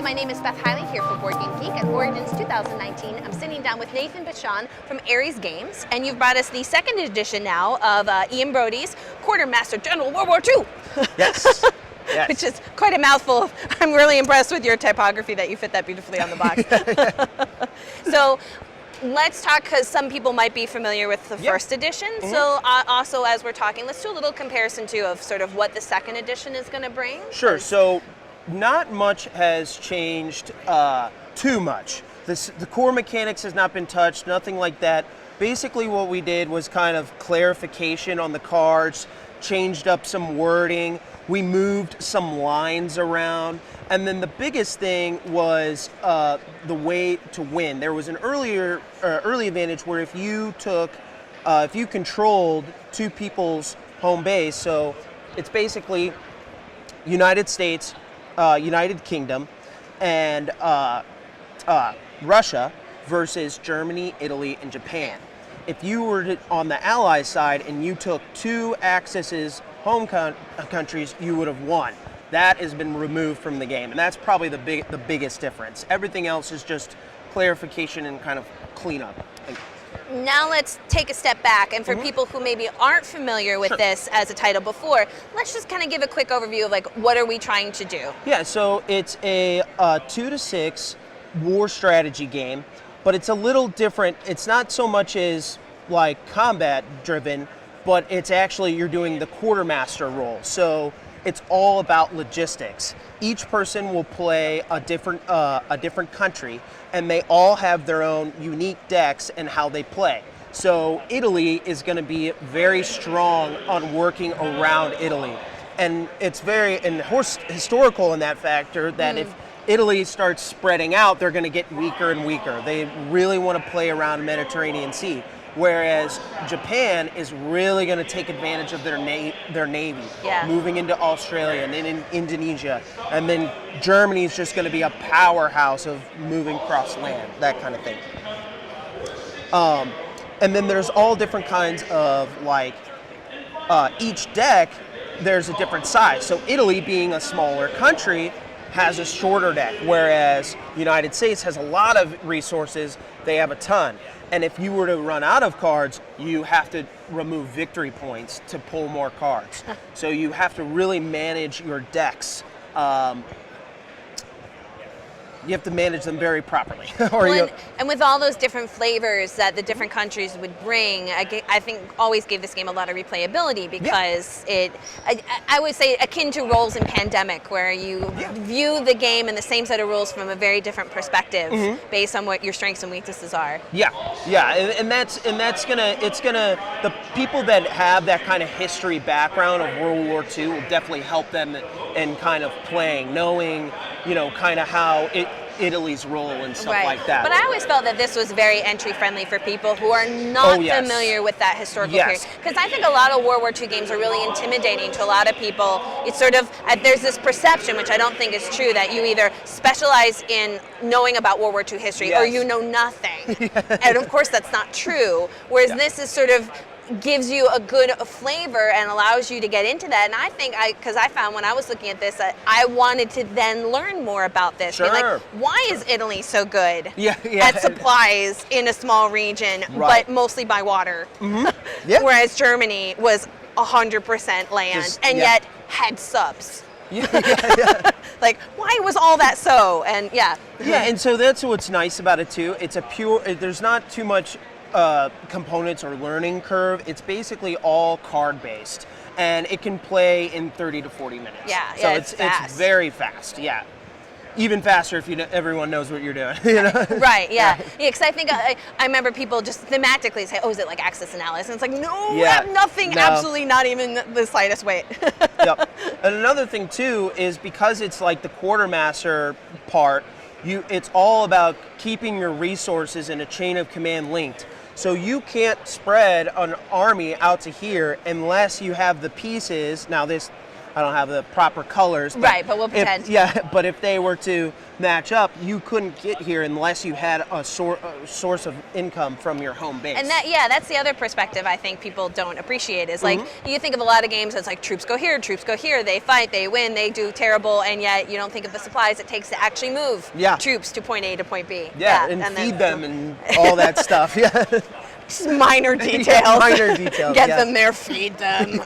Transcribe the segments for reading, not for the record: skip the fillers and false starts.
my name is Beth Hiley here for BoardGameGeek at Origins 2019. I'm sitting down with Nathan Bichon from Ares Games, and you've brought us the second edition now of Ian Brody's Quartermaster General WW2. Yes. Yes. Which is quite a mouthful. I'm really impressed with your typography that you fit that beautifully on the box. So let's talk, because some people might be familiar with the first edition. Mm-hmm. So also as we're talking, let's do a little comparison too of sort of what the second edition is going to bring. Sure. So not much has changed too much. The core mechanics has not been touched, nothing like that. Basically what we did was kind of clarification on the cards, changed up some wording, we moved some lines around, and then the biggest thing was the way to win. There was an early advantage where if you controlled two people's home base, so it's basically United States, United Kingdom, and Russia versus Germany, Italy, and Japan. If you were on the Allies side and you took two Axis's home countries, you would have won. That has been removed from the game, and that's probably the biggest difference. Everything else is just clarification and kind of cleanup. Now let's take a step back, and for people who maybe aren't familiar with this as a title before, let's just kind of give a quick overview of like what are we trying to do? Yeah, so it's a 2 to 6 war strategy game, but it's a little different. It's not so much as like combat driven, but it's actually you're doing the quartermaster role. So it's all about logistics. Each person will play a different country, and they all have their own unique decks and how they play. So Italy is going to be very strong on working around Italy, and it's very historical in that factor that if Italy starts spreading out, they're going to get weaker and weaker. They really want to play around the Mediterranean Sea. Whereas Japan is really going to take advantage of their navy, moving into Australia and then in Indonesia. And then Germany is just going to be a powerhouse of moving across land, that kind of thing. And then there's all different kinds of, like, each deck, there's a different size. So Italy, being a smaller country, has a shorter deck, whereas United States has a lot of resources. They have a ton. And if you were to run out of cards, you have to remove victory points to pull more cards. So you have to really manage your decks. You have to manage them very properly. And with all those different flavors that the different countries would bring, I think always gave this game a lot of replayability because I would say akin to roles in Pandemic, where you view the game and the same set of rules from a very different perspective based on what your strengths and weaknesses are. And the people that have that kind of history background of World War II will definitely help them in kind of playing, knowing, kind of how Italy's role and stuff like that. But I always felt that this was very entry friendly for people who are not familiar with that historical period. Because I think a lot of World War II games are really intimidating to a lot of people. It's sort of, there's this perception, which I don't think is true, that you either specialize in knowing about World War II history or you know nothing. And of course that's not true. Whereas this is sort of gives you a good flavor and allows you to get into that. And I think, because I found when I was looking at this, I wanted to then learn more about this. Be like, why is Italy so good at supplies in a small region, but mostly by water? Whereas Germany was 100% land and yet had subs. Like, why was all that so? And and so that's what's nice about it too. It's there's not too much components or learning curve. It's basically all card based, and it can play in 30 to 40 minutes. So it's very fast. Even faster if everyone knows what you're doing. Because I think I remember people just thematically say, oh, is it like Axis and Allies? And it's like, no, have nothing, absolutely not even the slightest weight. And another thing too is because it's like the quartermaster part, it's all about keeping your resources in a chain of command linked. So you can't spread an army out to here unless you have the pieces. Now this I don't have the proper colors. But right, but we'll pretend. But if they were to match up, you couldn't get here unless you had a source of income from your home base. And that's the other perspective I think people don't appreciate is like, you think of a lot of games as like troops go here, they fight, they win, they do terrible, and yet you don't think of the supplies it takes to actually move troops to point A to point B. And feed them and all that stuff. Just minor details. Minor details. Get them there, feed them.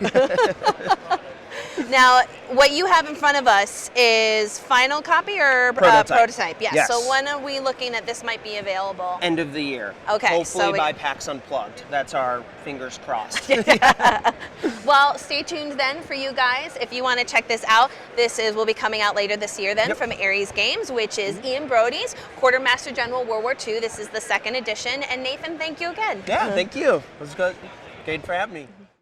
Now, what you have in front of us is final copy or prototype? Yes. So when are we looking at this might be available? End of the year. Okay. Hopefully by PAX Unplugged. That's our fingers crossed. Well, stay tuned then for you guys. If you want to check this out, will be coming out later this year then from Ares Games, which is Ian Brody's Quartermaster General World War II. This is the second edition. And Nathan, thank you again. Yeah, thank you. It was good. Great for having me.